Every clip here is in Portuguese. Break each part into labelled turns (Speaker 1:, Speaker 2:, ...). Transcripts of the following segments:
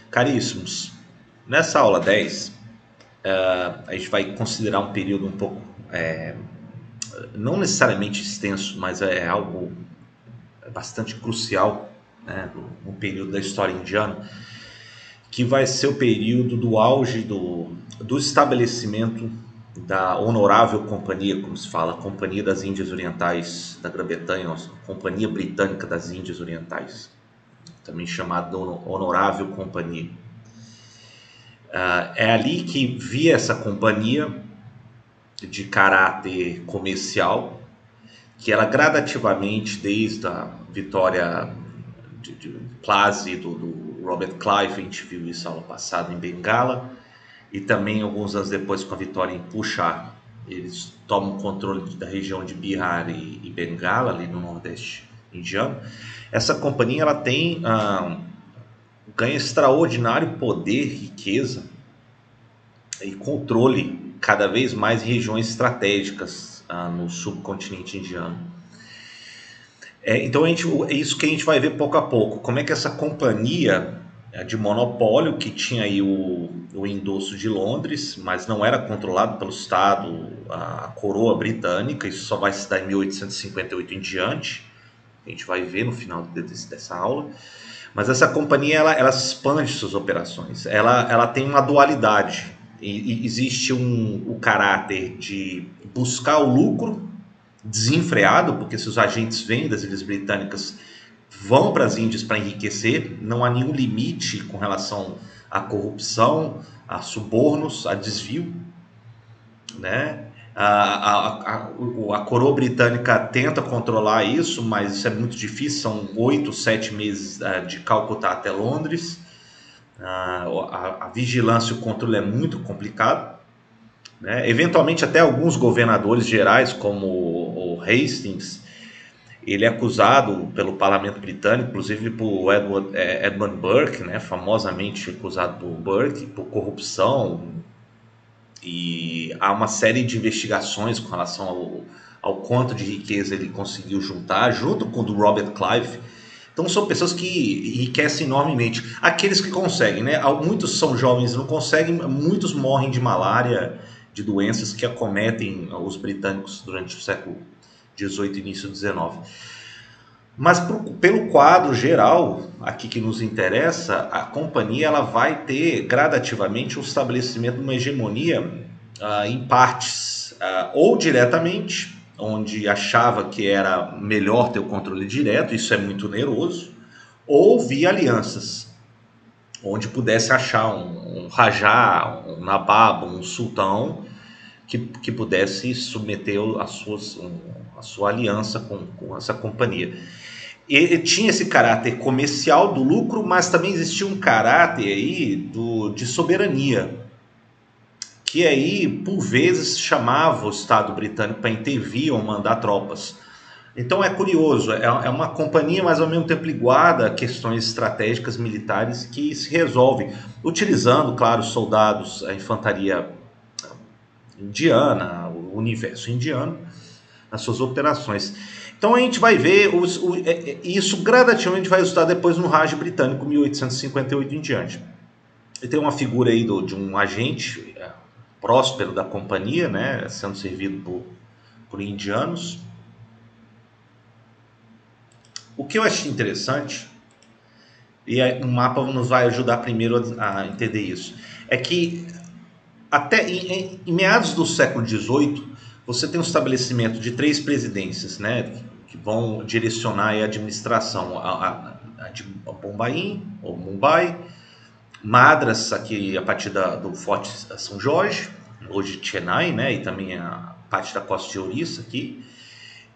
Speaker 1: Caríssimos, nessa aula 10, a gente vai considerar um período um pouco, não necessariamente extenso, mas é algo bastante crucial, né, no período da história indiana, que vai ser o período do auge do estabelecimento da Honorável Companhia, como se fala, Companhia das Índias Orientais da Grã-Bretanha, Companhia Britânica das Índias Orientais, também chamada Honorável Companhia. É ali que via essa companhia de caráter comercial, que ela gradativamente, desde a vitória de Plassey do Robert Clive, a gente viu isso aula passada em Bengala, e também alguns anos depois com a vitória em Puxar, eles tomam controle da região de Bihar e Bengala, ali no nordeste indiano. Essa companhia ela tem ganha extraordinário poder, riqueza e controle cada vez mais em regiões estratégicas no subcontinente indiano. Então é isso que a gente vai ver pouco a pouco, como é que essa companhia de monopólio, que tinha aí o endosso de Londres, mas não era controlado pelo Estado, a coroa britânica, isso só vai se dar em 1858 em diante, a gente vai ver no final dessa aula. Mas essa companhia ela expande suas operações, ela tem uma dualidade. E existe o caráter de buscar o lucro desenfreado, porque se os agentes vêm das ilhas britânicas vão para as Índias para enriquecer, não há nenhum limite com relação à corrupção, a subornos, a desvio, né? A coroa britânica tenta controlar isso, mas isso é muito difícil, são 8, 7 meses de Calcutá até Londres. A vigilância e o controle é muito complicado, né? Eventualmente até alguns governadores gerais, como o Hastings, ele é acusado pelo parlamento britânico, inclusive por Edmund Burke, né? Famosamente acusado por Burke, por corrupção, e há uma série de investigações com relação ao quanto de riqueza ele conseguiu juntar, junto com o do Robert Clive. Então são pessoas que enriquecem enormemente. Aqueles que conseguem, né? Muitos são jovens e não conseguem, muitos morrem de malária, de doenças que acometem os britânicos durante o século XVIII e início do XIX. Mas pelo quadro geral, aqui que nos interessa, a companhia ela vai ter gradativamente o estabelecimento de uma hegemonia em partes, ou diretamente, onde achava que era melhor ter o controle direto, isso é muito oneroso, ou via alianças, onde pudesse achar um rajá, um nabab, um sultão, que pudesse submeter a sua aliança com essa companhia. E tinha esse caráter comercial do lucro, mas também existia um caráter aí de soberania, que aí, por vezes, chamava o Estado britânico para intervir ou mandar tropas. Então é curioso, é uma companhia, mas ao mesmo tempo ligada a questões estratégicas militares que se resolvem, utilizando, claro, soldados, a infantaria indiana, o universo indiano, nas suas operações. Então a gente vai ver isso gradativamente vai resultar depois no Raj britânico 1858 em diante. E tem uma figura aí de um agente próspero da companhia, né, sendo servido por indianos. O que eu achei interessante, e o mapa nos vai ajudar primeiro a entender isso, é que até em meados do século XVIII, você tem um estabelecimento de 3 presidências, né, que vão direcionar a administração, a de Bombaim, ou Mumbai, Madras, aqui a partir do Forte São Jorge, hoje Chennai, né, e também a parte da costa de Orissa aqui,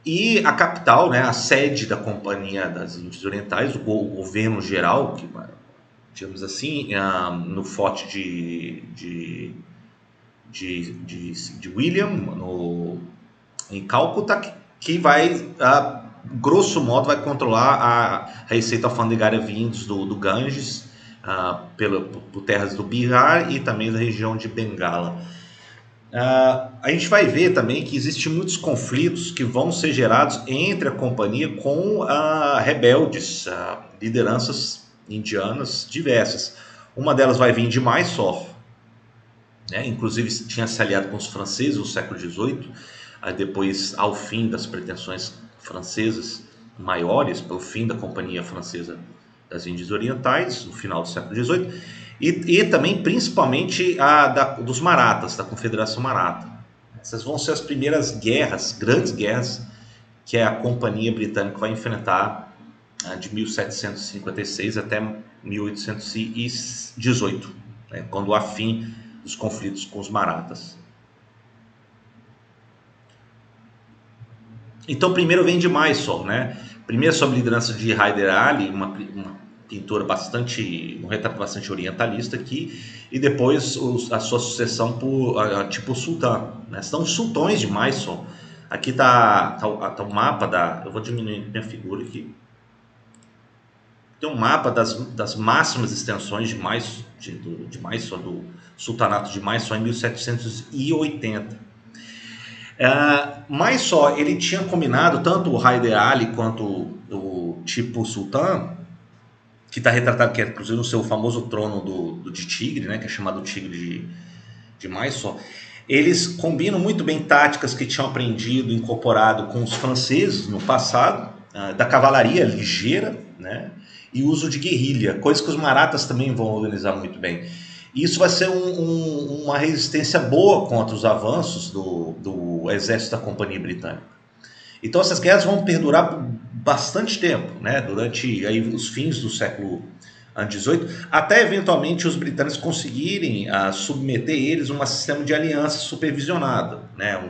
Speaker 1: e a capital, né, a sede da Companhia das Índias Orientais, o governo geral, que, digamos assim, no Forte de William, em Calcutá, que vai, grosso modo, vai controlar a receita alfandegária vindos do Ganges, por terras do Bihar e também da região de Bengala. A gente vai ver também que existem muitos conflitos que vão ser gerados entre a companhia com rebeldes, lideranças indianas diversas. Uma delas vai vir de Mysore, né? Inclusive tinha se aliado com os franceses no século XVIII, aí depois, ao fim das pretensões francesas maiores, pelo fim da Companhia Francesa das Índias Orientais, no final do século XVIII, e também, principalmente, dos Marathas, da Confederação Maratha. Essas vão ser as primeiras guerras, grandes guerras, que a Companhia Britânica vai enfrentar de 1756 até 1818, né, quando há fim dos conflitos com os Marathas. Então, primeiro vem de Mysore, né? Primeiro sob a liderança de Hyder Ali, uma pintora bastante, um retrato bastante orientalista aqui, e depois a sua sucessão por Tipu Sultan, né? São os sultões de Mysore. Aqui tá o mapa eu vou diminuir minha figura aqui. Tem um mapa das máximas extensões de Mysore, do sultanato de Mysore em 1780. Mysore, ele tinha combinado, tanto o Hyder Ali quanto o Tipu Sultan, que está retratado, que é inclusive no seu famoso trono de tigre, né, que é chamado tigre de Mysore. Eles combinam muito bem táticas que tinham aprendido, incorporado com os franceses no passado, da cavalaria ligeira, né, e uso de guerrilha, coisa que os marathas também vão organizar muito bem. E isso vai ser uma resistência boa contra os avanços do exército da Companhia Britânica. Então essas guerras vão perdurar por bastante tempo, né, durante aí, os fins do século XVIII, até eventualmente os britânicos conseguirem submeter eles a um sistema de aliança supervisionada, né,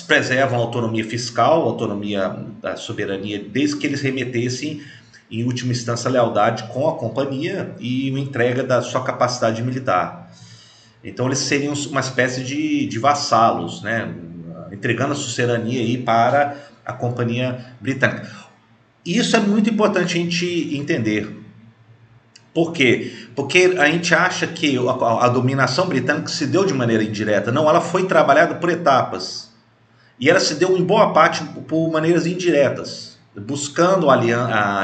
Speaker 1: preservam a autonomia fiscal, a autonomia da soberania, desde que eles remetessem, em última instância, a lealdade com a companhia e a entrega da sua capacidade militar. Então eles seriam uma espécie de vassalos, né, entregando a suzerania aí para a Companhia Britânica. Isso é muito importante a gente entender. Por quê? Porque a gente acha que a dominação britânica se deu de maneira indireta. Não, ela foi trabalhada por etapas. E ela se deu em boa parte por maneiras indiretas, buscando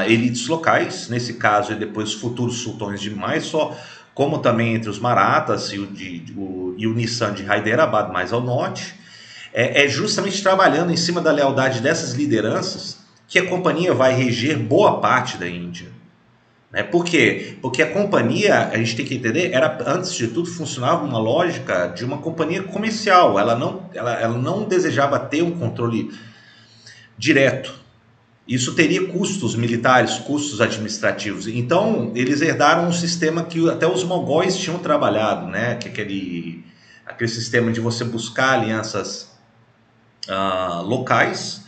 Speaker 1: elites locais, nesse caso e depois os futuros sultões de Mysore, como também entre os Marathas e o Nissan de Hyderabad, mais ao norte. É justamente trabalhando em cima da lealdade dessas lideranças que a companhia vai reger boa parte da Índia. Por quê? Porque a companhia, a gente tem que entender, antes de tudo funcionava uma lógica de uma companhia comercial. Ela não desejava ter um controle direto. Isso teria custos militares, custos administrativos. Então, eles herdaram um sistema que até os mogóis tinham trabalhado, né? Que é aquele sistema de você buscar alianças locais,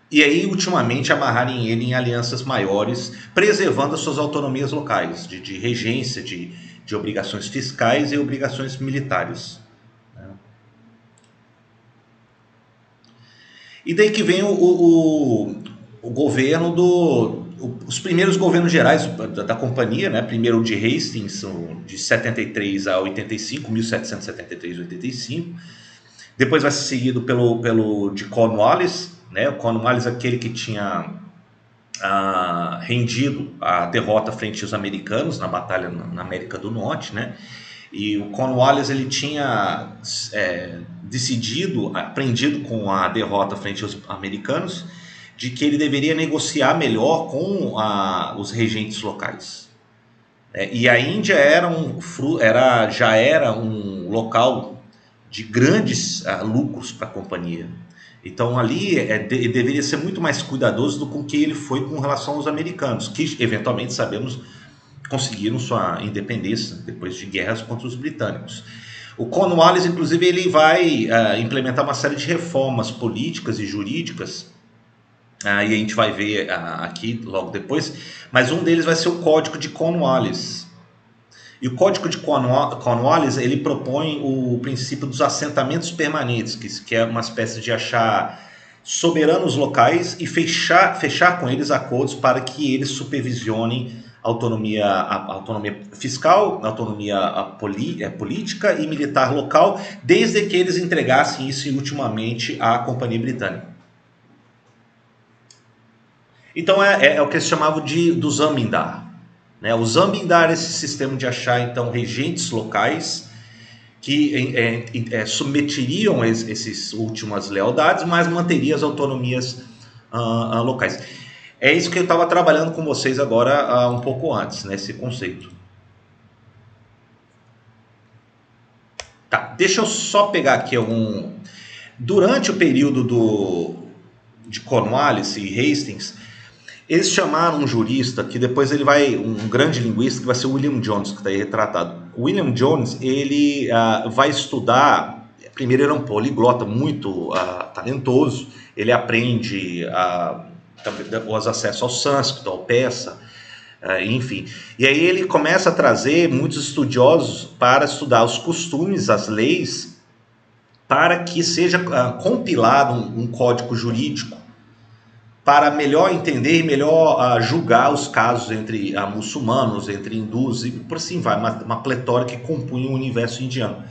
Speaker 1: e aí ultimamente amarrarem ele em alianças maiores, preservando as suas autonomias locais, de regência, de obrigações fiscais e obrigações militares. E daí que vem o governo os primeiros governos gerais da companhia, né? Primeiro o de Hastings, de 73 a 85, 1773 a 85. Depois vai ser seguido pelo de Cornwallis, né? O Cornwallis é aquele que tinha rendido a derrota frente aos americanos na batalha na América do Norte, né? E o Cornwallis ele tinha aprendido com a derrota frente aos americanos, de que ele deveria negociar melhor com os regentes locais. E a Índia já era um local de grandes lucros para a companhia. Então ali ele deveria ser muito mais cuidadoso do que ele foi com relação aos americanos, que eventualmente, sabemos, conseguiram sua independência depois de guerras contra os britânicos. O Cornwallis, inclusive, ele vai implementar uma série de reformas políticas e jurídicas, e a gente vai ver aqui logo depois, mas um deles vai ser o Código de Cornwallis. E o Código de Cornwallis, ele propõe o princípio dos assentamentos permanentes, que é uma espécie de achar soberanos locais e fechar com eles acordos para que eles supervisionem a autonomia fiscal, a autonomia política e militar local, desde que eles entregassem isso ultimamente à Companhia Britânica. Então é o que eles chamavam do zamindar. né? Os zamindar esse sistema de achar então regentes locais que submeteriam esses últimas lealdades, mas manteria as autonomias locais. É isso que eu estava trabalhando com vocês agora um pouco antes, nesse conceito. Tá, deixa eu só pegar aqui algum. Durante o período de Cornwallis e Hastings, eles chamaram um jurista que depois ele vai, um grande linguista, que vai ser o William Jones, que está aí retratado. O William Jones, ele vai estudar, primeiro ele é um poliglota muito talentoso, ele aprende os acessos ao sânscrito, ao persa, enfim. E aí ele começa a trazer muitos estudiosos para estudar os costumes, as leis, para que seja compilado um código jurídico para melhor entender e melhor julgar os casos entre muçulmanos, entre hindus e por assim vai, uma pletora que compunha o universo indiano.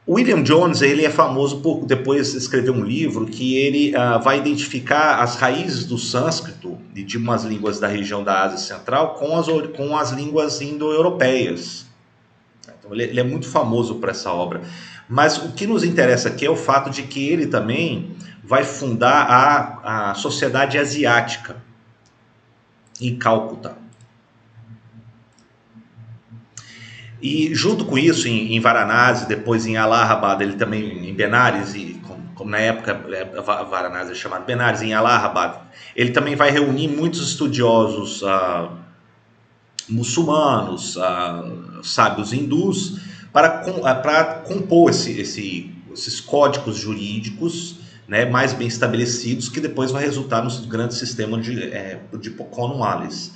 Speaker 1: William Jones, ele é famoso por depois escrever um livro que ele vai identificar as raízes do sânscrito e de umas línguas da região da Ásia Central com as línguas indo-europeias. Então, ele é muito famoso por essa obra. Mas o que nos interessa aqui é o fato de que ele também vai fundar a Sociedade Asiática em Cálcuta. E junto com isso, em Varanasi, depois em Allahabad, ele também em Benares, e como na época Varanasi é chamado Benares, em Allahabad, ele também vai reunir muitos estudiosos muçulmanos, sábios hindus, para compor esses códigos jurídicos, né, mais bem estabelecidos, que depois vai resultar no grande sistema de Cornwallis.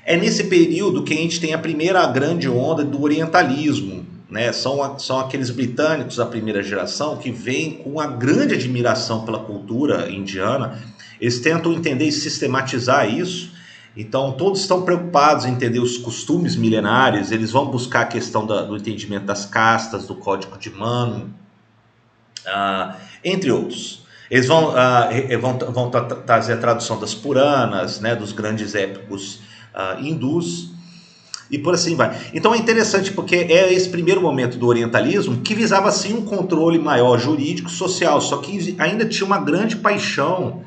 Speaker 1: É nesse período que a gente tem a primeira grande onda do orientalismo, né? São aqueles britânicos da primeira geração que vêm com uma grande admiração pela cultura indiana. Eles tentam entender e sistematizar isso. Então, todos estão preocupados em entender os costumes milenares, eles vão buscar a questão do entendimento das castas, do código de Manu, entre outros. Eles vão trazer a tradução das Puranas, né, dos grandes épicos hindus, e por assim vai. Então é interessante porque é esse primeiro momento do orientalismo que visava sim um controle maior jurídico, social, só que ainda tinha uma grande paixão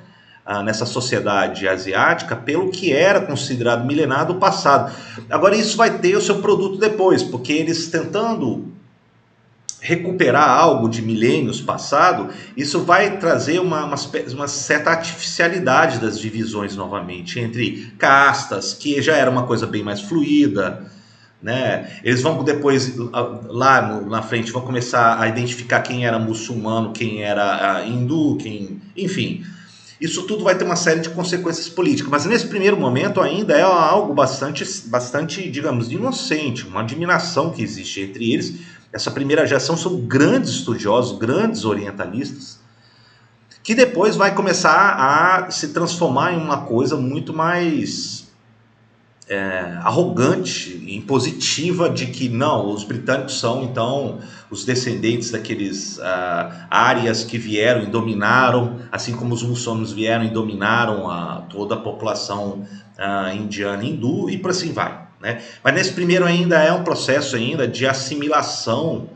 Speaker 1: nessa sociedade asiática pelo que era considerado milenar do passado. Agora isso vai ter o seu produto depois, porque eles tentando recuperar algo de milênios passado, isso vai trazer uma certa artificialidade das divisões novamente, entre castas, que já era uma coisa bem mais fluida, né? Eles vão depois, lá na frente, vão começar a identificar quem era muçulmano, quem era hindu, enfim. Isso tudo vai ter uma série de consequências políticas, mas nesse primeiro momento ainda é algo bastante, digamos, inocente, uma admiração que existe entre eles. Essa primeira geração são grandes estudiosos, grandes orientalistas, que depois vai começar a se transformar em uma coisa muito mais arrogante, impositiva, de que não, os britânicos são então os descendentes daqueles árias que vieram e dominaram, assim como os muçulmanos vieram e dominaram toda a população indiana e hindu, e por assim vai. Né? Mas nesse primeiro ainda é um processo ainda de assimilação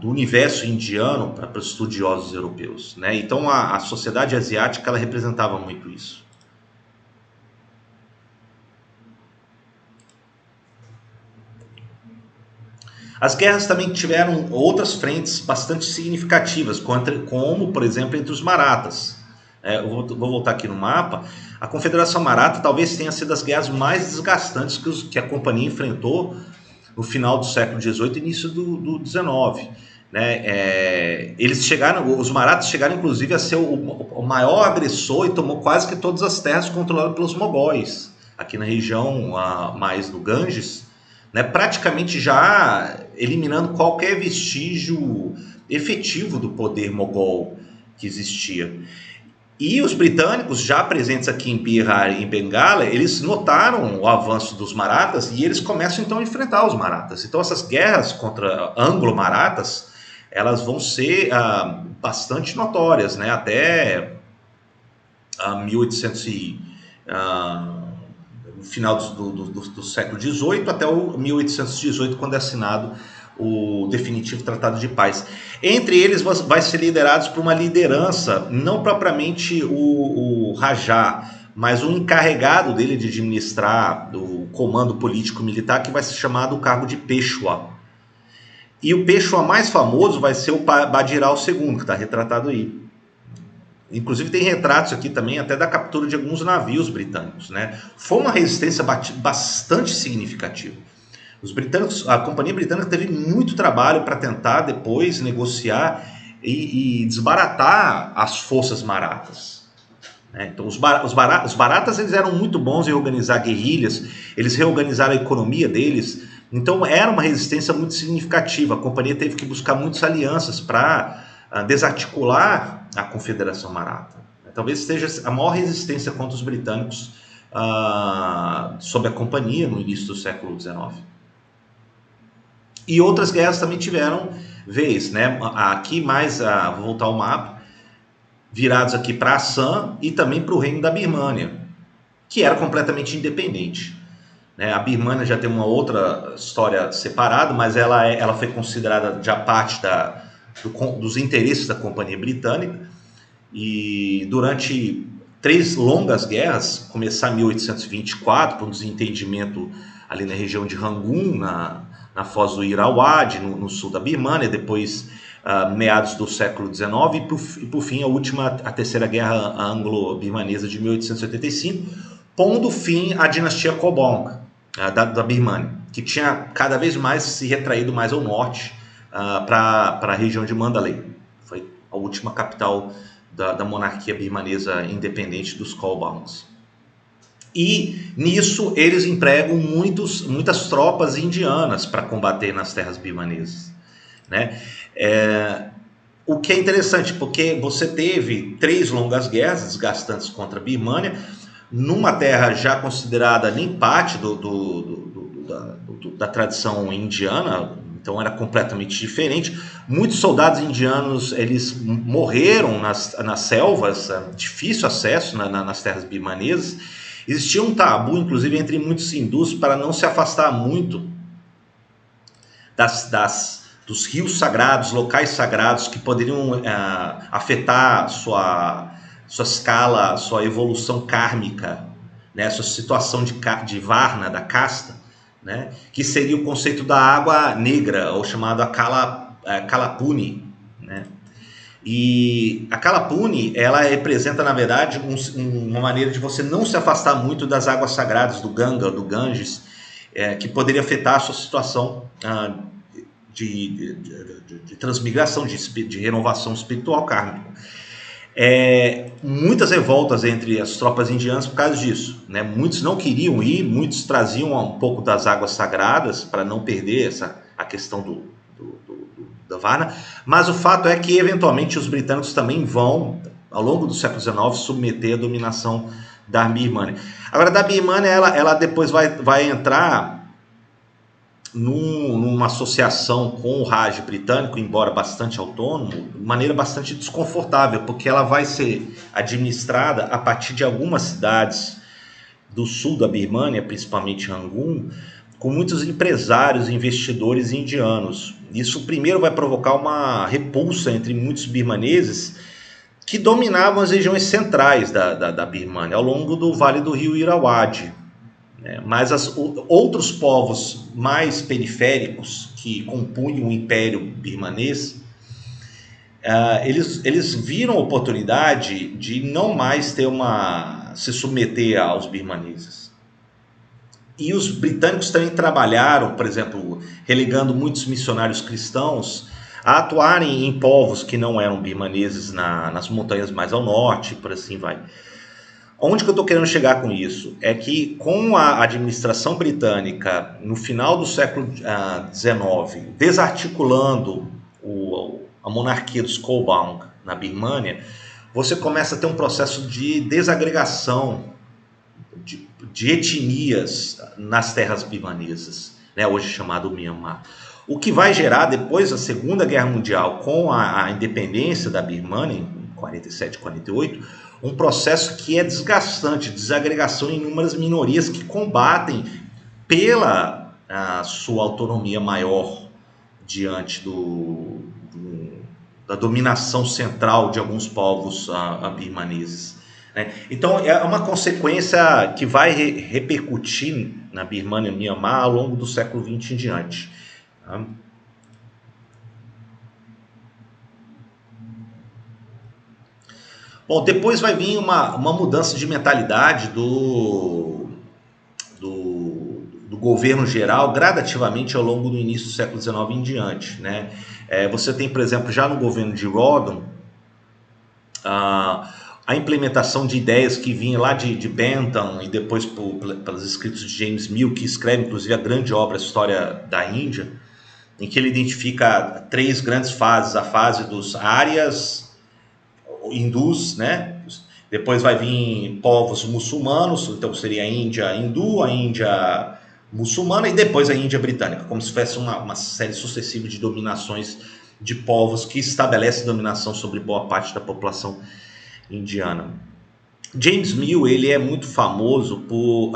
Speaker 1: do universo indiano para os estudiosos europeus. Né? Então a sociedade asiática ela representava muito isso. As guerras também tiveram outras frentes bastante significativas, como por exemplo entre os Marathas. Eu vou voltar aqui no mapa. A Confederação Maratha talvez tenha sido as guerras mais desgastantes que a companhia enfrentou no final do século XVIII e início do XIX. Né? Os Marathas chegaram inclusive a ser o maior agressor e tomou quase que todas as terras controladas pelos mogóis, aqui na região mais do Ganges, né? Praticamente já eliminando qualquer vestígio efetivo do poder mogol que existia. E os britânicos, já presentes aqui em Bihar e em Bengala, eles notaram o avanço dos Marathas e eles começam então a enfrentar os Marathas. Então essas guerras contra anglo-marathas, elas vão ser bastante notórias, né? Até 1800 no final do século XVIII até o 1818, quando é assinado o definitivo Tratado de Paz. Entre eles vai ser liderados por uma liderança, não propriamente o Rajá, mas um encarregado dele de administrar o comando político-militar, que vai ser chamado o cargo de Peshwa. E o Peshwa mais famoso vai ser o Bajirao II, que está retratado aí. Inclusive tem retratos aqui também até da captura de alguns navios britânicos, né? Foi uma resistência bastante significativa. Os britânicos, a Companhia Britânica teve muito trabalho para tentar depois negociar e desbaratar as forças marathas, né? Então os baratas eles eram muito bons em organizar guerrilhas, eles reorganizaram a economia deles, então era uma resistência muito significativa. A companhia teve que buscar muitas alianças para desarticular a Confederação Maratha. Talvez seja a maior resistência contra os britânicos sob a companhia no início do século XIX. E outras guerras também tiveram vez, né? Aqui mais, vou voltar ao mapa, virados aqui para Assam e também para o Reino da Birmânia, que era completamente independente. A Birmânia já tem uma outra história separada, mas ela foi considerada já parte dos interesses da Companhia Britânica, e durante 3 longas guerras, começar em 1824, por um desentendimento ali na região de Rangoon, na foz do Irrawaddy, no sul da Birmânia, depois meados do século XIX, e por fim a terceira guerra anglo-birmanesa de 1885, pondo fim à dinastia Kobong da Birmânia, que tinha cada vez mais se retraído mais ao norte, para a região de Mandalay. Foi a última capital da monarquia birmanesa independente dos Kobongs. E nisso eles empregam muitas tropas indianas para combater nas terras birmanesas, né? O que é interessante, porque você teve 3 longas guerras desgastantes contra a Birmânia, numa terra já considerada nem parte da tradição indiana, então era completamente diferente. Muitos soldados indianos eles morreram nas selvas, difícil acesso nas terras birmanesas. Existia um tabu, inclusive, entre muitos hindus para não se afastar muito dos rios sagrados, locais sagrados que poderiam afetar sua escala, sua evolução kármica, né? Sua situação de varna, da casta, né? Que seria o conceito da água negra, ou chamado Kalapuni, né? E a Kalapuni, ela representa, na verdade, uma maneira de você não se afastar muito das águas sagradas do Ganga, do Ganges, que poderia afetar a sua situação de transmigração, de renovação espiritual kármica. Muitas revoltas entre as tropas indianas por causa disso, né? Muitos não queriam ir, muitos traziam um pouco das águas sagradas para não perder a questão da Varna, mas o fato é que eventualmente os britânicos também vão, ao longo do século XIX, submeter a dominação da Birmânia. Agora, da Birmânia, ela depois vai entrar numa associação com o Raj britânico, embora bastante autônomo, de maneira bastante desconfortável, porque ela vai ser administrada a partir de algumas cidades do sul da Birmânia, principalmente Rangoon, com muitos empresários e investidores indianos. Isso primeiro vai provocar uma repulsa entre muitos birmaneses que dominavam as regiões centrais da Birmânia, ao longo do Vale do Rio Irrawaddy. Mas outros povos mais periféricos que compunham o Império Birmanês, eles viram a oportunidade de não mais se submeter aos birmaneses. E os britânicos também trabalharam, por exemplo, relegando muitos missionários cristãos a atuarem em povos que não eram birmaneses nas montanhas mais ao norte, por assim vai. Onde que eu estou querendo chegar com isso? É que com a administração britânica, no final do século XIX, desarticulando a monarquia dos Kobong na Birmânia, você começa a ter um processo de desagregação de etnias nas terras birmanesas, né, hoje chamado Myanmar. O que vai gerar, depois da Segunda Guerra Mundial, com a independência da Birmânia, em 47, 48, um processo que é desgastante, desagregação em inúmeras minorias que combatem pela sua autonomia maior diante da dominação central de alguns povos birmaneses. Né? Então é uma consequência que vai repercutir na Birmânia e Myanmar ao longo do século XX em diante. Tá? Bom, depois vai vir uma mudança de mentalidade do governo geral gradativamente ao longo do início do século XIX em diante. Né? Você tem, por exemplo, já no governo de Rawdon, a implementação de ideias que vinham lá de Bentham e depois pelos escritos de James Mill, que escreve inclusive a grande obra a História da Índia, em que ele identifica 3 grandes fases: a fase dos árias, hindus, né? Depois vai vir povos muçulmanos, então seria a Índia hindu, a Índia muçulmana e depois a Índia britânica, como se fosse uma série sucessiva de dominações de povos que estabelece dominação sobre boa parte da população indiana. James Mill, ele é muito famoso por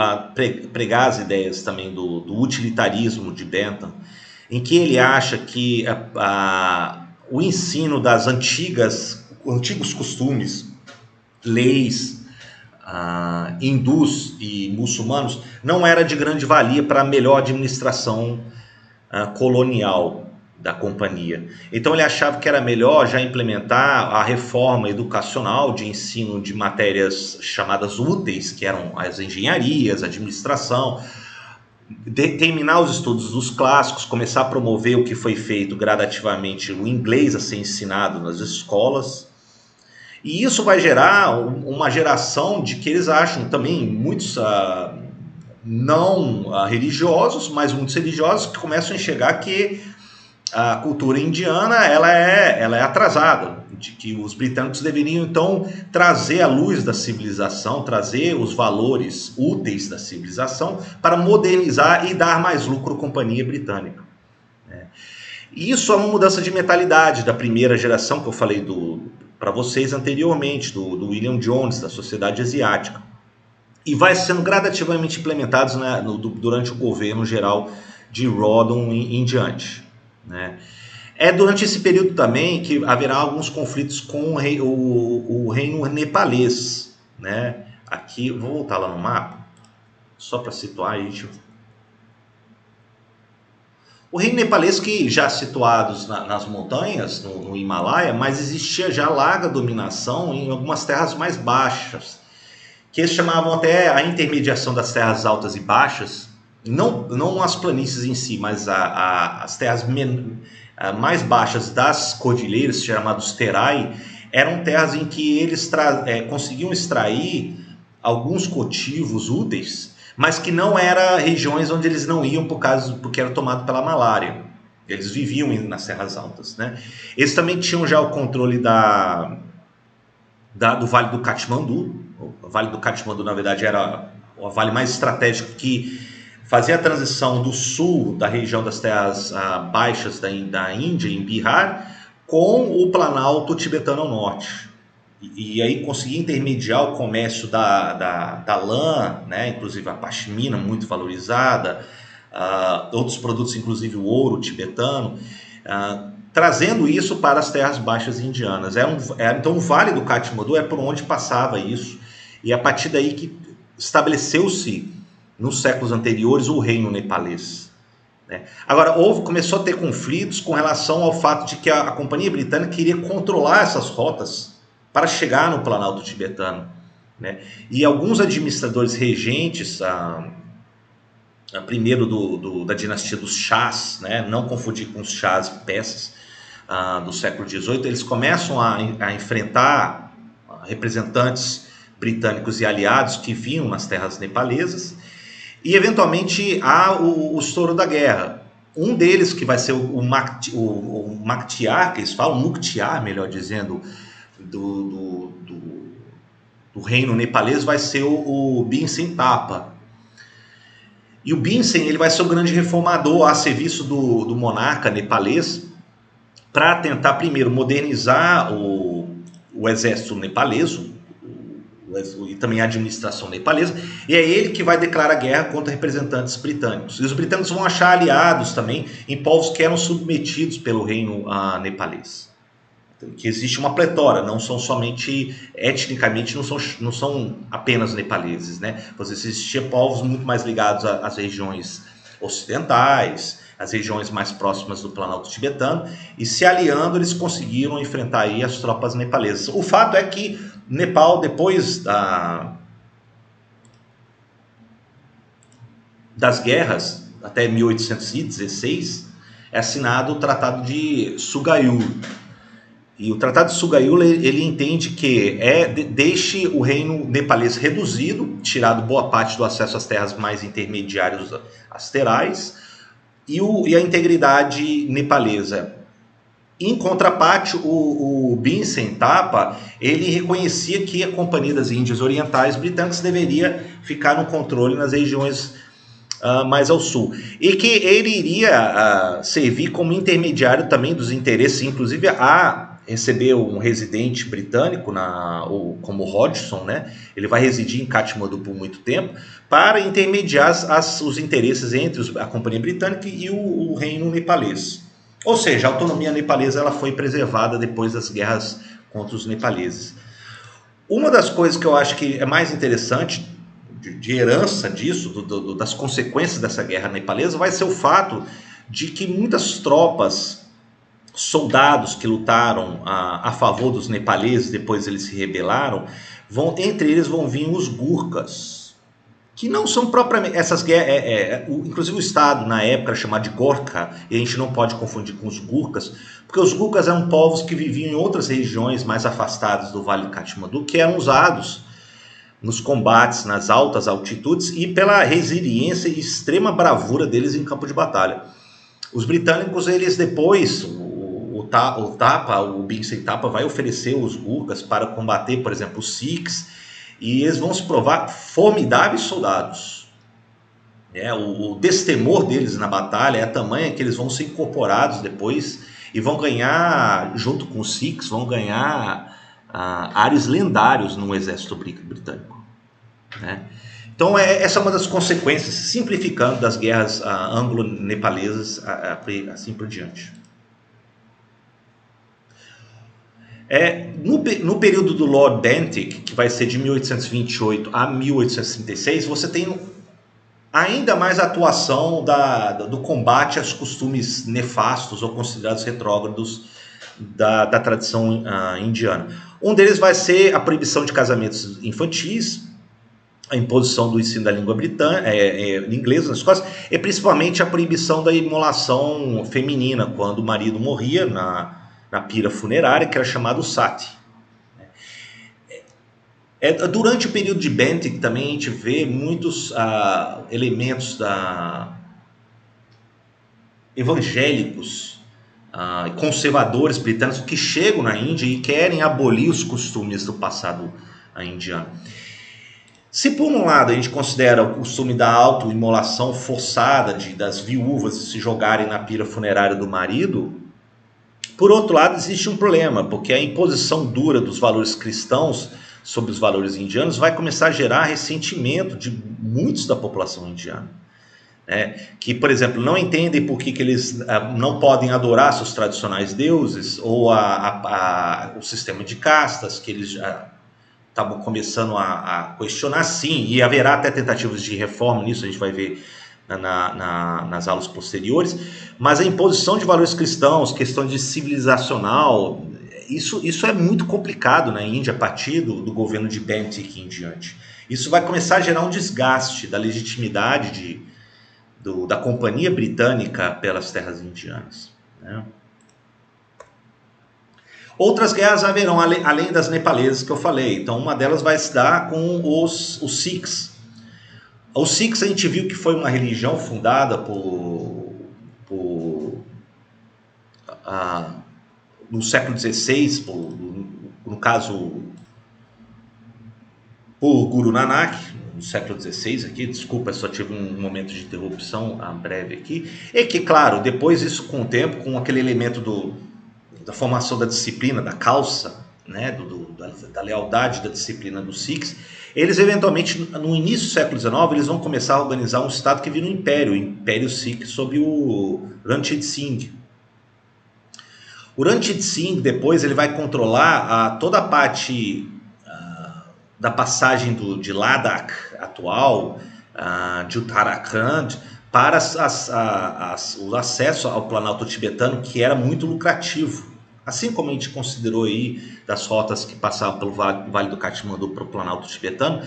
Speaker 1: pregar as ideias também do utilitarismo de Bentham, em que ele acha que o ensino das antigos costumes, leis hindus e muçulmanos não era de grande valia para a melhor administração colonial da companhia. Então ele achava que era melhor já implementar a reforma educacional de ensino de matérias chamadas úteis, que eram as engenharias, a administração, terminar os estudos dos clássicos, começar a promover o que foi feito gradativamente, o inglês a ser ensinado nas escolas. E isso vai gerar uma geração de que eles acham também, muitos não religiosos, mas muitos religiosos que começam a enxergar que a cultura indiana ela é atrasada, de que os britânicos deveriam então trazer a luz da civilização, trazer os valores úteis da civilização para modernizar e dar mais lucro à companhia britânica. E isso é uma mudança de mentalidade da primeira geração que eu falei para vocês anteriormente, do William Jones, da Sociedade Asiática. E vai sendo gradativamente implementados, né, durante o governo geral de Rawdon em diante. Né? É durante esse período também que haverá alguns conflitos com o reino nepalês. Né? Aqui, vou voltar lá no mapa, só para situar aí. O reino nepalês, que já situados nas montanhas, no Himalaia, mas existia já larga dominação em algumas terras mais baixas, que eles chamavam até a intermediação das terras altas e baixas, não as planícies em si, mas as terras mais baixas das cordilheiras, chamados terai, eram terras em que eles conseguiam extrair alguns cultivos úteis, mas que não eram regiões onde eles não iam porque era tomado pela malária. Eles viviam nas terras altas. Né? Eles também tinham já o controle do Vale do Katmandu. O Vale do Katmandu, na verdade, era o vale mais estratégico que fazia a transição do sul da região das terras baixas da Índia, em Bihar, com o Planalto tibetano ao norte. E aí conseguia intermediar o comércio da lã, né? Inclusive a pashmina, muito valorizada, outros produtos, inclusive o ouro tibetano, trazendo isso para as terras baixas indianas. Então o Vale do Katmandu é por onde passava isso, e a partir daí que estabeleceu-se, nos séculos anteriores, o reino nepalês. Né? Agora, começou a ter conflitos com relação ao fato de que a Companhia Britânica queria controlar essas rotas para chegar no Planalto tibetano. Né? E alguns administradores regentes, primeiro da dinastia dos Shahs, né? Não confundir com os Shahs persas do século XVIII, eles começam a enfrentar representantes britânicos e aliados que vinham nas terras nepalesas, e eventualmente há o estouro da guerra. Um deles, que vai ser o Muktiar, que eles falam, Muktiar, melhor dizendo, do reino nepalês, vai ser o Bhimsen Thapa. E o Bhimsen, ele vai ser o grande reformador a serviço do monarca nepalês, para tentar primeiro modernizar o exército nepalês, e também a administração nepalesa, e é ele que vai declarar guerra contra representantes britânicos. E os britânicos vão achar aliados também em povos que eram submetidos pelo reino nepalês. Que existe uma pletora, não são somente, etnicamente, não são apenas nepaleses, né? Existiam povos muito mais ligados às regiões ocidentais, às regiões mais próximas do Planalto tibetano, e se aliando eles conseguiram enfrentar aí as tropas nepalesas. O fato é que Nepal, depois das guerras, até 1816, é assinado o Tratado de Sugayur. E o Tratado de Sugayur, ele entende que deixe o reino nepalês reduzido, tirado boa parte do acesso às terras mais intermediárias, às terais, e a integridade nepalesa. Em contraparte, o Bhimsen Thapa, ele reconhecia que a Companhia das Índias Orientais Britânicas deveria ficar no controle nas regiões mais ao sul, e que ele iria servir como intermediário também dos interesses, inclusive receber um residente britânico, como Hodgson, né? Ele vai residir em Katmandu por muito tempo, para intermediar os interesses entre a Companhia Britânica e o reino nepalês. Ou seja, a autonomia nepalesa ela foi preservada depois das guerras contra os nepaleses. Uma das coisas que eu acho que é mais interessante de herança disso, das consequências dessa guerra nepalesa, vai ser o fato de que muitas tropas, soldados que lutaram a favor dos nepaleses, depois eles se rebelaram, entre eles vão vir os Gurkhas, que não são propriamente essas guerras, inclusive o Estado na época era chamado de Gorkha, e a gente não pode confundir com os Gurkhas, porque os Gurkhas eram povos que viviam em outras regiões mais afastadas do Vale de Katmandu, que eram usados nos combates nas altas altitudes e pela resiliência e extrema bravura deles em campo de batalha. Os britânicos, eles depois, o Bhimsen Thapa vai oferecer os Gurkhas para combater, por exemplo, os Sikhs, e eles vão se provar formidáveis soldados. O destemor deles na batalha é tamanho que eles vão ser incorporados depois e vão ganhar, junto com os Sikhs, vão ganhar ares lendários no exército britânico. Né? Então essa é uma das consequências, simplificando, das guerras anglo-nepalesas, assim por diante. No período do Lord Bentinck, que vai ser de 1828 a 1836, você tem ainda mais a atuação do combate aos costumes nefastos ou considerados retrógrados da tradição indiana. Um deles vai ser a proibição de casamentos infantis, a imposição do ensino da língua inglesa nas escolas, e principalmente a proibição da imolação feminina, quando o marido morria na pira funerária, que era chamado sati. Durante o período de Bentinck também a gente vê muitos elementos evangélicos, conservadores britânicos que chegam na Índia e querem abolir os costumes do passado indiano. Se por um lado a gente considera o costume da autoimolação forçada das viúvas se jogarem na pira funerária do marido, por outro lado existe um problema, porque a imposição dura dos valores cristãos sobre os valores indianos vai começar a gerar ressentimento de muitos da população indiana, que, por exemplo, não entendem por que eles não podem adorar seus tradicionais deuses, ou o sistema de castas, que eles estavam começando a questionar, sim, e haverá até tentativas de reforma nisso, a gente vai ver nas aulas posteriores, mas a imposição de valores cristãos, questão de civilizacional, isso é muito complicado na Índia a partir do governo de Bentinck em diante. Isso vai começar a gerar um desgaste da legitimidade da Companhia Britânica pelas terras indianas. Né? Outras guerras haverão, além das nepalesas que eu falei. Então, uma delas vai se dar com os Sikhs. Os Sikhs a gente viu que foi uma religião fundada no século XVI, no caso, por Guru Nanak, no século XVI aqui, desculpa, só tive um momento de interrupção breve aqui, e que, claro, depois isso com o tempo, com aquele elemento da formação da disciplina, da Khalsa, né, da lealdade, da disciplina dos Sikhs, eles eventualmente, no início do século XIX, eles vão começar a organizar um estado que vira um império, o Império Sikh, sob o Ranjit Singh. O Ranjit Singh depois ele vai controlar toda a parte da passagem de Ladakh atual, de Uttarakhand, para o acesso ao Planalto tibetano, que era muito lucrativo. Assim como a gente considerou aí das rotas que passavam pelo Vale do Katmandu para o Planalto tibetano,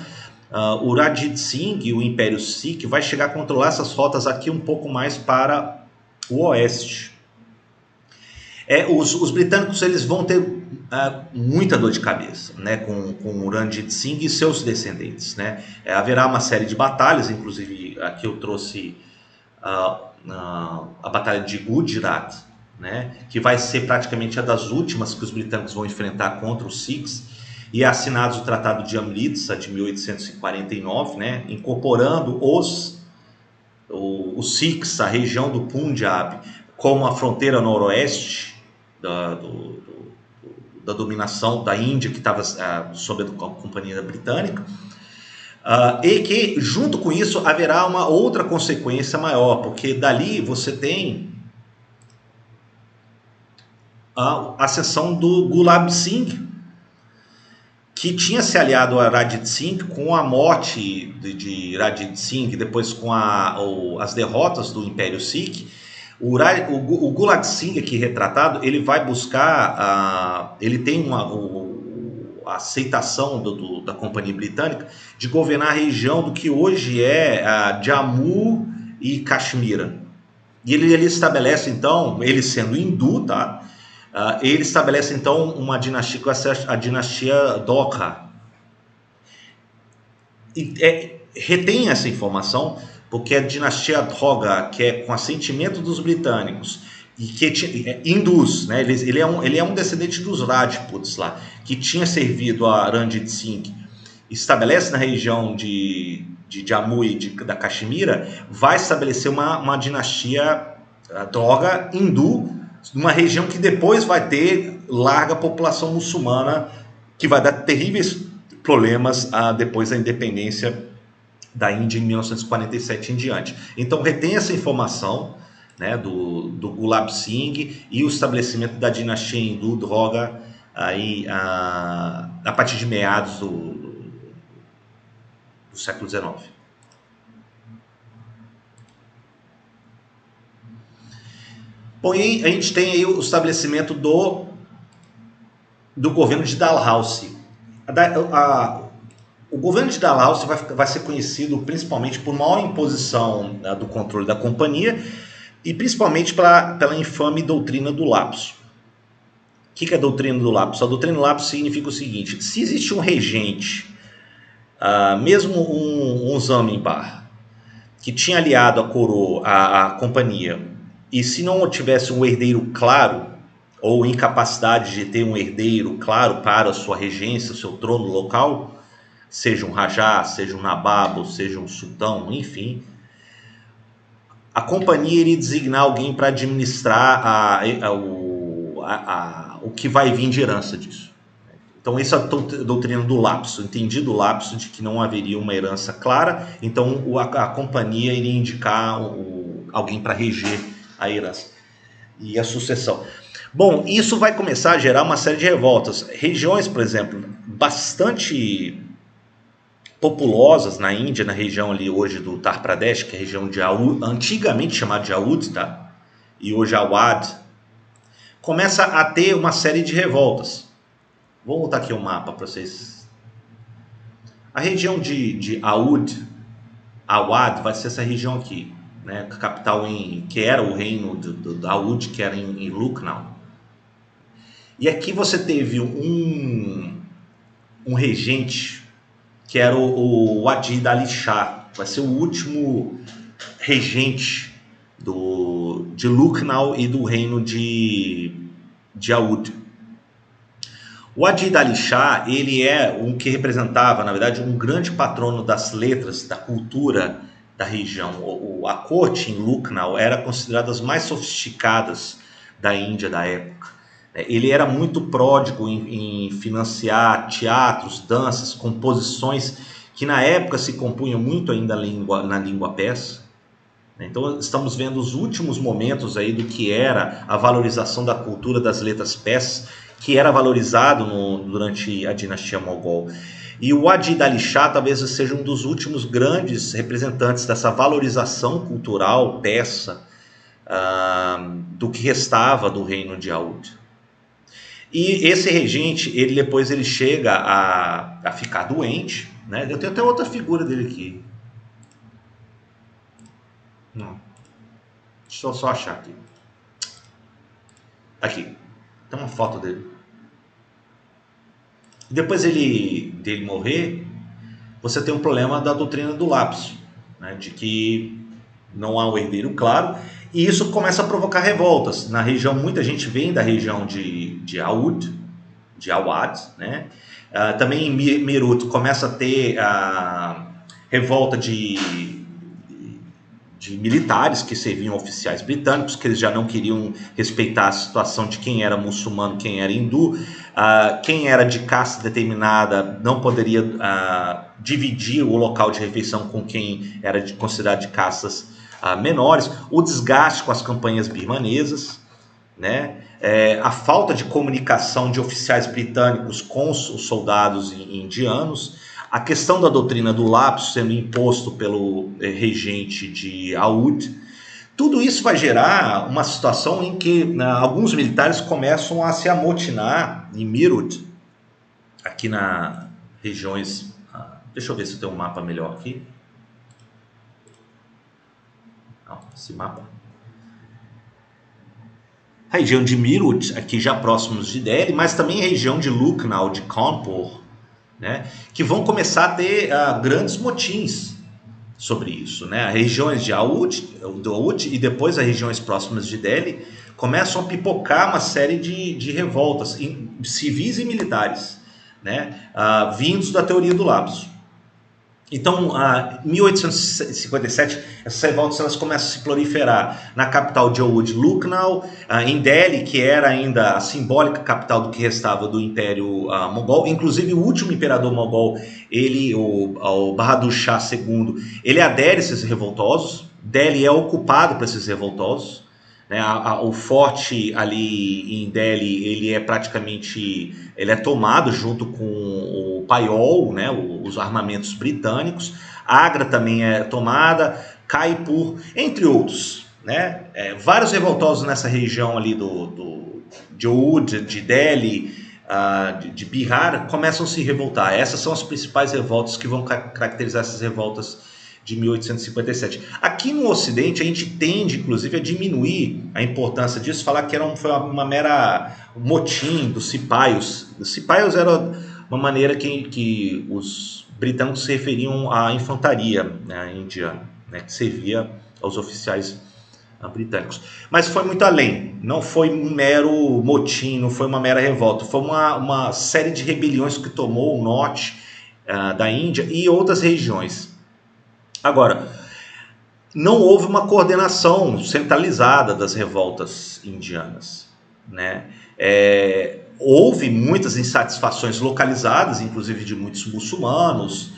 Speaker 1: o Ranjit Singh e o Império Sikh vai chegar a controlar essas rotas aqui um pouco mais para o oeste. Os britânicos eles vão ter muita dor de cabeça, né, com o Ranjit Singh e seus descendentes, né? Haverá uma série de batalhas, inclusive aqui eu trouxe a Batalha de Gujarat, né, que vai ser praticamente a das últimas que os britânicos vão enfrentar contra os Sikhs, e é assinado o Tratado de Amritsar de 1849, né, incorporando os Sikhs, a região do Punjab, como a fronteira noroeste da dominação da Índia, que estava sob a Companhia Britânica, e que, junto com isso, haverá uma outra consequência maior, porque dali você tem a ascensão do Gulab Singh, que tinha se aliado a Ranjit Singh com a morte de Ranjit Singh, depois com as derrotas do Império Sikh. O Gulab Singh aqui retratado, ele vai buscar, ele tem a aceitação da Companhia Britânica de governar a região do que hoje é Jammu e Caxemira. E ele estabelece então, ele sendo hindu, tá? Ele estabelece então uma dinastia, que vai ser a dinastia Dogra. Retém essa informação, porque a dinastia Dogra, que é com assentimento dos britânicos, e que hindus, né? Ele é um descendente dos Rajputs lá, que tinha servido a Ranjit Singh, estabelece na região de Jammu e da Caxemira, vai estabelecer uma dinastia Dogra hindu, numa região que depois vai ter larga população muçulmana, que vai dar terríveis problemas depois da independência da Índia em 1947 em diante. Então retém essa informação, né, do Gulab Singh e o estabelecimento da dinastia hindu Dogra aí, a partir de meados do século XIX. Porém, a gente tem aí o estabelecimento do governo de Dalhousie. O governo de Dalhousie vai ser conhecido principalmente por maior imposição do controle da companhia e principalmente pela infame doutrina do lapso. O que é a doutrina do lapso? A doutrina do lapso significa o seguinte: se existe um regente, mesmo um Zamindar, que tinha aliado a coroa, a companhia, e se não tivesse um herdeiro claro, ou incapacidade de ter um herdeiro claro para a sua regência, o seu trono local, seja um rajá, seja um nababo, seja um sultão, enfim, a companhia iria designar alguém para administrar o que vai vir de herança disso. Então essa é a doutrina do lapso, entendido o lapso de que não haveria uma herança clara, então a companhia iria indicar alguém para reger a herança e a sucessão. Bom, isso vai começar a gerar uma série de revoltas. Regiões, por exemplo, bastante populosas na Índia, na região ali hoje do Uttar Pradesh, que é a região de Awadh, antigamente chamada de Awadh, tá? E hoje Awadh, começa a ter uma série de revoltas. Vou botar aqui o mapa para vocês. A região de Awadh vai ser essa região aqui, né? A capital que era o reino da Awadh, que era em Lucknow. E aqui você teve um regente que era o Wajid Ali Shah, vai ser o último regente de Lucknow e do reino de Awadh. O Wajid Ali Shah, ele é um que representava, na verdade, um grande patrono das letras, da cultura da região. A corte em Lucknow era considerada as mais sofisticadas da Índia da época. Ele era muito pródigo em financiar teatros, danças, composições que na época se compunham muito ainda na língua persa. Então estamos vendo os últimos momentos aí do que era a valorização da cultura das letras persas, que era valorizado durante a dinastia mogol. E o Adid Ali Shah talvez seja um dos últimos grandes representantes dessa valorização cultural persa, do que restava do reino de Aoud. E esse regente, depois ele chega a ficar doente, né? Eu tenho até outra figura dele aqui. Não. Deixa eu só achar aqui. Aqui. Tem uma foto dele. Depois dele morrer, você tem um problema da doutrina do lápis, né? De que não há um herdeiro claro. E isso começa a provocar revoltas. Na região, muita gente vem da região de Aoud, de Awad, né? Também em Meerut começa a ter a revolta de militares que serviam oficiais britânicos, que eles já não queriam respeitar a situação de quem era muçulmano, quem era hindu. Quem era de casta determinada não poderia dividir o local de refeição com quem era considerado de castas menores. O desgaste com as campanhas birmanesas, né? A falta de comunicação de oficiais britânicos com os soldados indianos, a questão da doutrina do lápis sendo imposto pelo regente de Aoud. Tudo isso vai gerar uma situação em que alguns militares começam a se amotinar em Meerut, aqui nas regiões. Deixa eu ver se eu tenho um mapa melhor aqui. Não, esse mapa. A região de Meerut, aqui já próximos de Delhi, mas também a região de Lucknow, de Kanpur, né, que vão começar a ter grandes motins sobre isso, né? As regiões de Aoud e depois as regiões próximas de Delhi começam a pipocar uma série de revoltas civis e militares, né? Vindos da teoria do lápis. Então, em 1857, essas revoltas elas começam a se proliferar na capital de Aoud, Lucknow, em Delhi, que era ainda a simbólica capital do que restava do Império Mogol. Inclusive, o último imperador mogol, o Bahadur Shah II, ele adere a esses revoltosos. Delhi é ocupado por esses revoltosos, né? O forte ali em Delhi, ele é tomado junto com o Paiol, né? Os armamentos britânicos. Agra também é tomada, Kaipur, entre outros, né? Vários revoltosos nessa região ali de Oud, de Delhi, de Bihar, começam a se revoltar. Essas são as principais revoltas que vão caracterizar essas revoltas de 1857. Aqui no Ocidente, a gente tende, inclusive, a diminuir a importância disso, falar que foi uma mera motim dos cipaios. Os cipaios era uma maneira que os britânicos se referiam à infantaria, né, indiana, né, que servia aos oficiais britânicos. Mas foi muito além. Não foi um mero motim, não foi uma mera revolta. Foi uma série de rebeliões que tomou o norte da Índia e outras regiões. Agora, não houve uma coordenação centralizada das revoltas indianas, né? Houve muitas insatisfações localizadas, inclusive de muitos muçulmanos,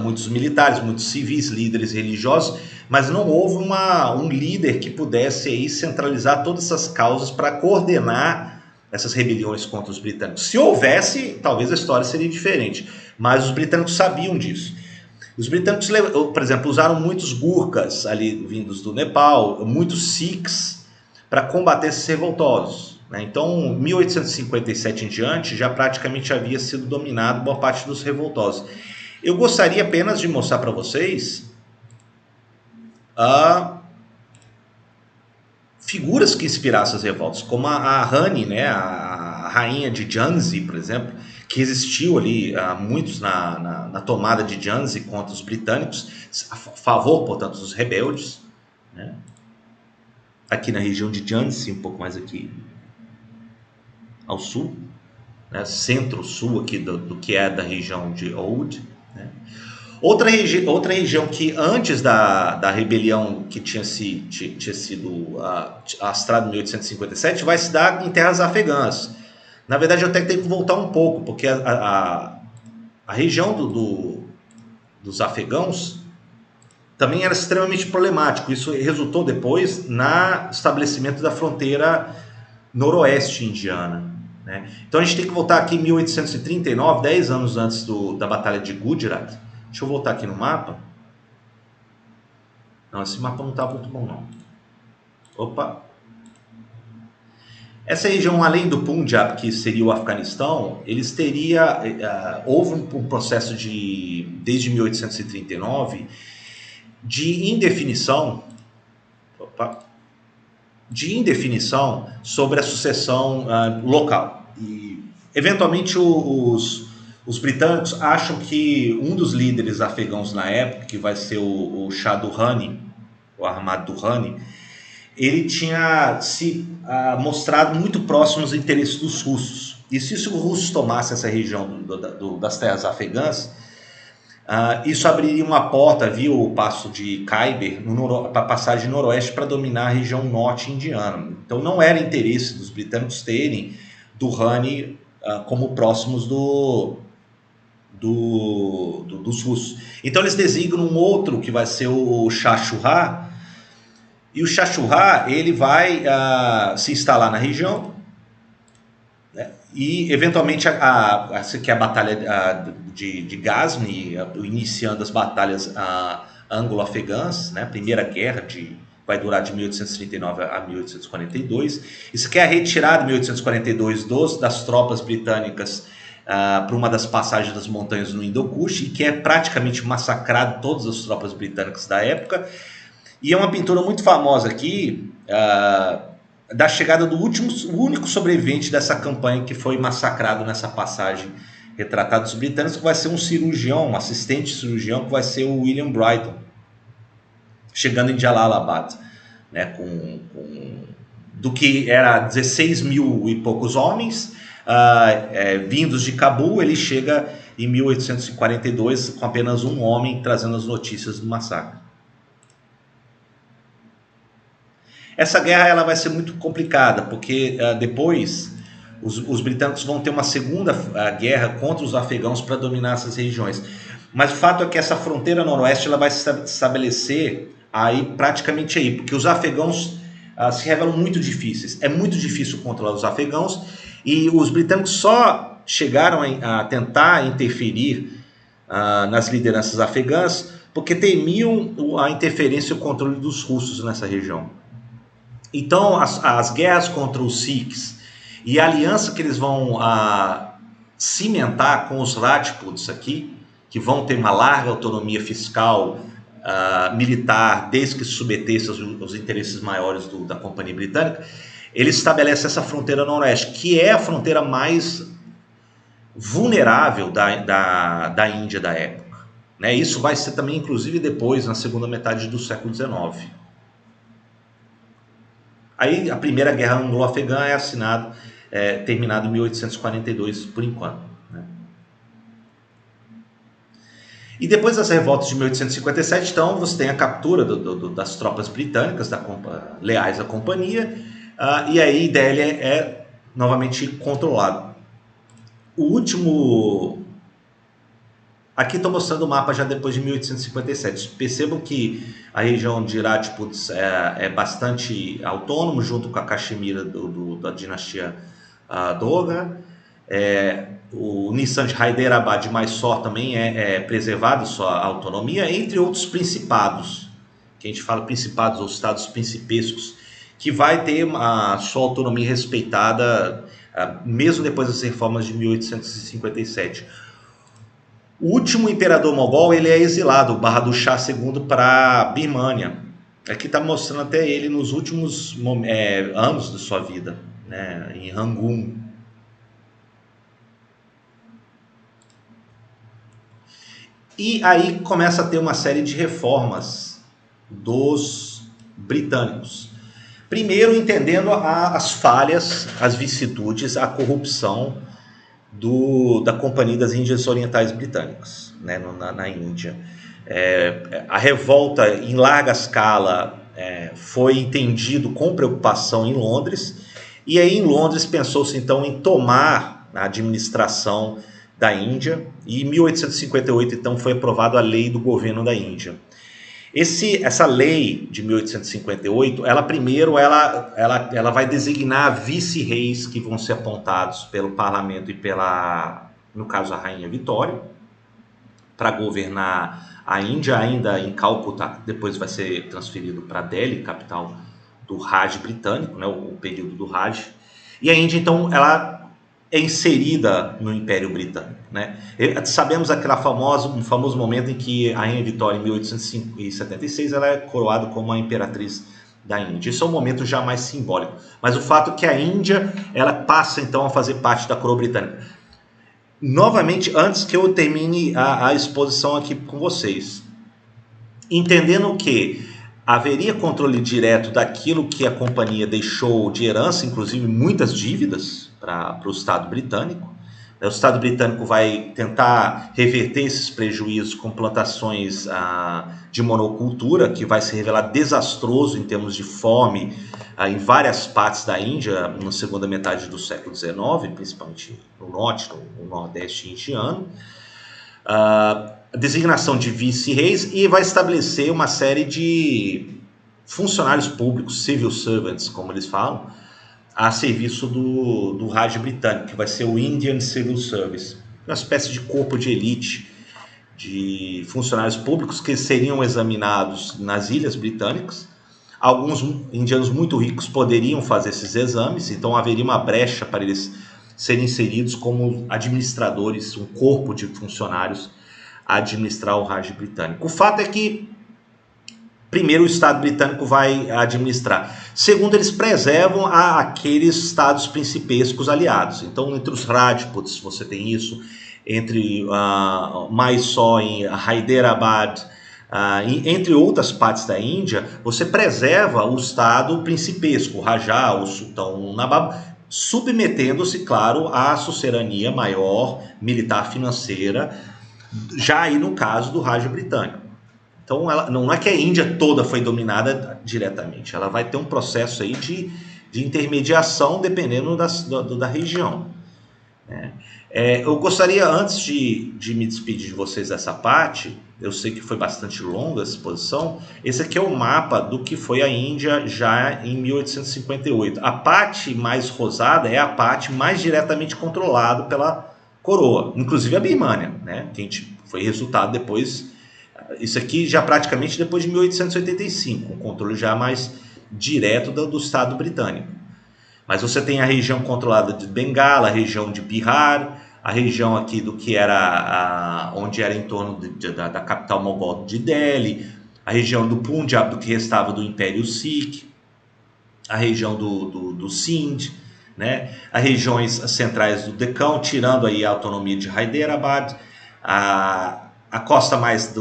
Speaker 1: muitos militares, muitos civis, líderes religiosos, mas não houve um líder que pudesse aí centralizar todas essas causas para coordenar essas rebeliões contra os britânicos. Se houvesse, talvez a história seria diferente, mas os britânicos sabiam disso. Os britânicos, por exemplo, usaram muitos Gurkhas ali vindos do Nepal, muitos Sikhs para combater esses revoltosos, né? Então, 1857 em diante, já praticamente havia sido dominado boa parte dos revoltosos. Eu gostaria apenas de mostrar para vocês figuras que inspiraram essas revoltas, como a Rani, né, a rainha de Jhansi, por exemplo, que resistiu ali muitos na tomada de Jhansi contra os britânicos, a favor, portanto, dos rebeldes, né? Aqui na região de Jhansi, um pouco mais aqui ao sul, né? Centro-sul aqui do que é da região de Oud, né? Outra região que antes da rebelião que tinha sido astrada em 1857 vai se dar em terras afegãs. Na verdade, eu até tenho que voltar um pouco, porque a região dos afegãos também era extremamente problemático. Isso resultou depois no estabelecimento da fronteira noroeste indiana, né? Então a gente tem que voltar aqui em 1839, 10 anos antes da Batalha de Gujarat. Deixa eu voltar aqui no mapa. Não, esse mapa não está muito bom, não. Opa! Essa região, além do Punjab, que seria o Afeganistão, eles houve um processo desde 1839, de indefinição, sobre a sucessão local. E, eventualmente, os britânicos acham que um dos líderes afegãos na época, que vai ser o Shah Durrani, o Ahmad Durrani, ele tinha se mostrado muito próximo aos interesses dos russos. E se os russos tomassem essa região das terras afegãs, isso abriria uma porta via o passo de Khyber para a passagem noroeste para dominar a região norte indiana. Então não era interesse dos britânicos terem Durrani como próximos dos russos. Então eles designam um outro que vai ser o Shah Shuja. E o Shah Shuja, ele vai se instalar na região, né? E eventualmente que é a batalha de Ghazni, iniciando as batalhas anglo-afegãs, né? A primeira guerra vai durar de 1839 a 1842. Isso que é a retirada em 1842 das tropas britânicas para uma das passagens das montanhas no Hindu-Kush, e que é praticamente massacrado todas as tropas britânicas da época. E é uma pintura muito famosa aqui, da chegada do único sobrevivente dessa campanha que foi massacrado nessa passagem retratada dos britânicos, que vai ser um cirurgião, um assistente cirurgião, que vai ser o William Brighton, chegando em Jalalabad, né, do que era 16 mil e poucos homens, vindos de Cabul. Ele chega em 1842 com apenas um homem trazendo as notícias do massacre. Essa guerra ela vai ser muito complicada, porque depois os britânicos vão ter uma segunda guerra contra os afegãos para dominar essas regiões. Mas o fato é que essa fronteira noroeste ela vai se estabelecer praticamente aí, porque os afegãos se revelam muito difíceis. É muito difícil controlar os afegãos, e os britânicos só chegaram a tentar interferir nas lideranças afegãs porque temiam a interferência e o controle dos russos nessa região. Então, as guerras contra os Sikhs e a aliança que eles vão cimentar com os Rajputs aqui, que vão ter uma larga autonomia fiscal, militar, desde que se submetesse aos interesses maiores da Companhia Britânica, eles estabelecem essa fronteira noroeste, que é a fronteira mais vulnerável da Índia da época, né? Isso vai ser também, inclusive, depois, na segunda metade do século XIX. Aí a primeira guerra anglo-afegã é terminada em 1842 por enquanto, né? E depois das revoltas de 1857, então, você tem a captura das tropas britânicas leais à companhia, e aí Delhi é novamente controlado. O último... Aqui estou mostrando o mapa já depois de 1857. Percebam que a região de Rajput é bastante autônomo, junto com a Caxemira da dinastia Dogra. O Nissan de Hyderabad de Mysore também é preservado sua autonomia, entre outros principados, que a gente fala principados ou estados principescos, que vai ter a sua autonomia respeitada mesmo depois das reformas de 1857. O último imperador mogol ele é exilado, o Bahadur Shah II, para a Birmânia. Aqui está mostrando até ele nos últimos anos de sua vida, né, em Rangoon. E aí começa a ter uma série de reformas dos britânicos. Primeiro, entendendo as falhas, as vicissitudes, a corrupção da Companhia das Índias Orientais Britânicas, né, na Índia. A revolta em larga escala foi entendido com preocupação em Londres, E aí em Londres pensou-se então em tomar a administração da Índia, e em 1858 então foi aprovada a lei do governo da Índia. Essa lei de 1858, ela vai designar vice-reis que vão ser apontados pelo parlamento e no caso, a rainha Vitória, para governar a Índia, ainda em Calcutá. Depois vai ser transferido para Delhi, capital do Raj britânico, né, o período do Raj. E a Índia, então, ela é inserida no Império Britânico, né? Sabemos um famoso momento em que a Rainha Vitória, em 1876, ela é coroada como a imperatriz da Índia. Isso é um momento já mais simbólico. Mas o fato é que a Índia, ela passa então a fazer parte da coroa britânica. Novamente, antes que eu termine a exposição aqui com vocês, entendendo que haveria controle direto daquilo que a companhia deixou de herança, inclusive muitas dívidas para o Estado britânico. O Estado britânico vai tentar reverter esses prejuízos com plantações de monocultura, que vai se revelar desastroso em termos de fome em várias partes da Índia, na segunda metade do século XIX, principalmente no norte, no nordeste indiano. A designação de vice-reis, e vai estabelecer uma série de funcionários públicos, civil servants, como eles falam, a serviço do Raj britânico, que vai ser o Indian Civil Service, uma espécie de corpo de elite de funcionários públicos que seriam examinados nas ilhas britânicas. Alguns indianos muito ricos poderiam fazer esses exames, então haveria uma brecha para eles serem inseridos como administradores, um corpo de funcionários a administrar o Raj britânico. O fato é que, primeiro, o Estado britânico vai administrar. Segundo, eles preservam aqueles estados principescos aliados. Então, entre os Rajputs, você tem isso. Entre Mysore, em Hyderabad, entre outras partes da Índia, você preserva o estado principesco, o Rajá, o Sultão, o Nabab, submetendo-se, claro, à sucerania maior, militar, financeira, já aí no caso do Raj britânico. Então, não é que a Índia toda foi dominada diretamente, ela vai ter um processo aí de intermediação dependendo da região. Eu gostaria, antes de me despedir de vocês dessa parte, eu sei que foi bastante longa a exposição, esse aqui é o mapa do que foi a Índia já em 1858. A parte mais rosada é a parte mais diretamente controlada pela coroa, inclusive a Birmânia, né? Que foi resultado depois, isso aqui já praticamente depois de 1885, um controle já mais direto do Estado britânico. Mas você tem a região controlada de Bengala, a região de Bihar, a região aqui do que era onde era em torno da capital mogol de Delhi, a região do Punjab, do que restava do Império Sikh, a região do Sindh, né? As regiões centrais do Deccan, tirando aí a autonomia de Hyderabad, a costa mais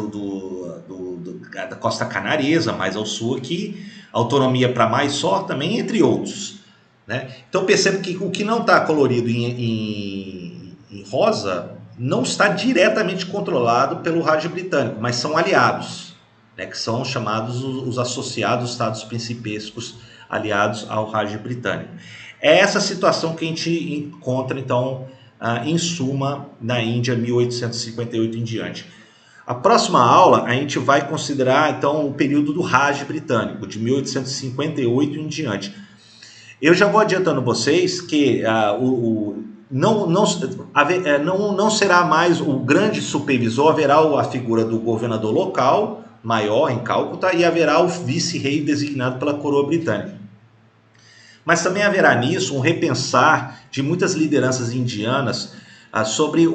Speaker 1: da costa canaresa, mais ao sul aqui, autonomia para Mysore também, entre outros, né? Então perceba que o que não está colorido em rosa não está diretamente controlado pelo Raj britânico, mas são aliados, né? Que são chamados os associados estados principescos aliados ao Raj britânico. É essa situação que a gente encontra, então, em suma, na Índia, 1858 em diante. A próxima aula, a gente vai considerar, então, o período do Raj britânico, de 1858 em diante. Eu já vou adiantando vocês que não será mais o grande supervisor, haverá a figura do governador local, maior em Calcutá, e haverá o vice-rei designado pela coroa britânica. Mas também haverá nisso um repensar de muitas lideranças indianas sobre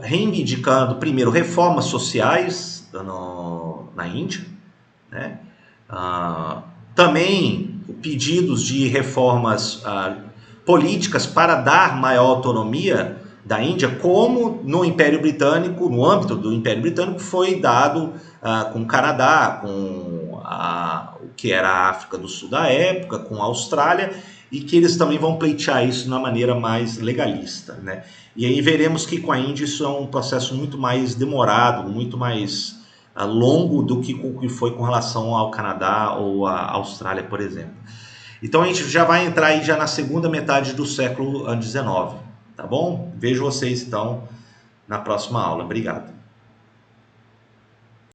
Speaker 1: reivindicando, primeiro, reformas sociais na Índia, né? Também pedidos de reformas políticas para dar maior autonomia da Índia, como no Império Britânico, no âmbito do Império Britânico, foi dado com o Canadá, com o que era a África do Sul da época, com a Austrália, e que eles também vão pleitear isso na maneira mais legalista, né? E aí veremos que com a Índia isso é um processo muito mais demorado, muito mais longo do que foi com relação ao Canadá ou à Austrália, por exemplo. Então a gente já vai entrar aí já na segunda metade do século XIX, tá bom? Vejo vocês então na próxima aula. Obrigado.